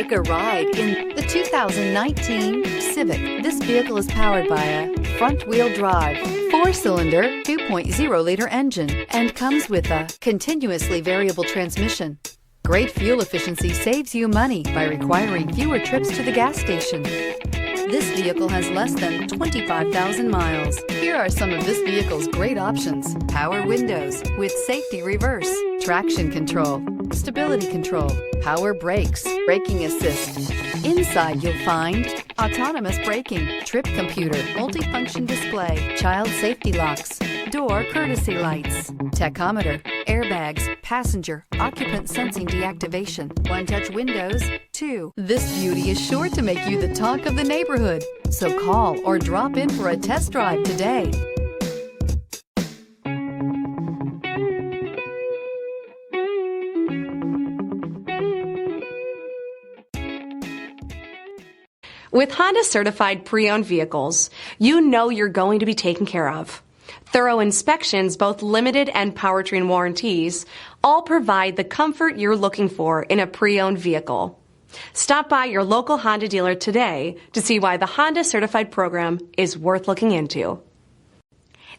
Take a ride in the 2019 Civic. This vehicle is powered by a front-wheel drive, 4-cylinder, 2.0-liter engine, and comes with a continuously variable transmission. Great fuel efficiency saves you money by requiring fewer trips to the gas station. This vehicle has less than 25,000 miles. Here are some of this vehicle's great options: power windows with safety reverse, traction control, stability control, power brakes, braking assist. Inside you'll find autonomous braking, trip computer, multifunction display, child safety locks, door courtesy lights, tachometer, airbags, passenger, occupant sensing deactivation, one-touch windows, too. This beauty is sure to make you the talk of the neighborhood. So call or drop in for a test drive today. With Honda certified pre-owned vehicles, you know you're going to be taken care of. Thorough inspections, both limited and powertrain warranties, all provide the comfort you're looking for in a pre-owned vehicle. Stop by your local Honda dealer today to see why the Honda certified program is worth looking into.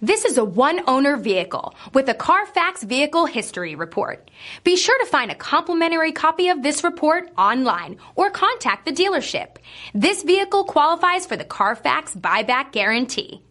This is a one-owner vehicle with a CARFAX Vehicle History Report. Be sure to find a complimentary copy of this report online or contact the dealership. This vehicle qualifies for the CARFAX Buyback Guarantee.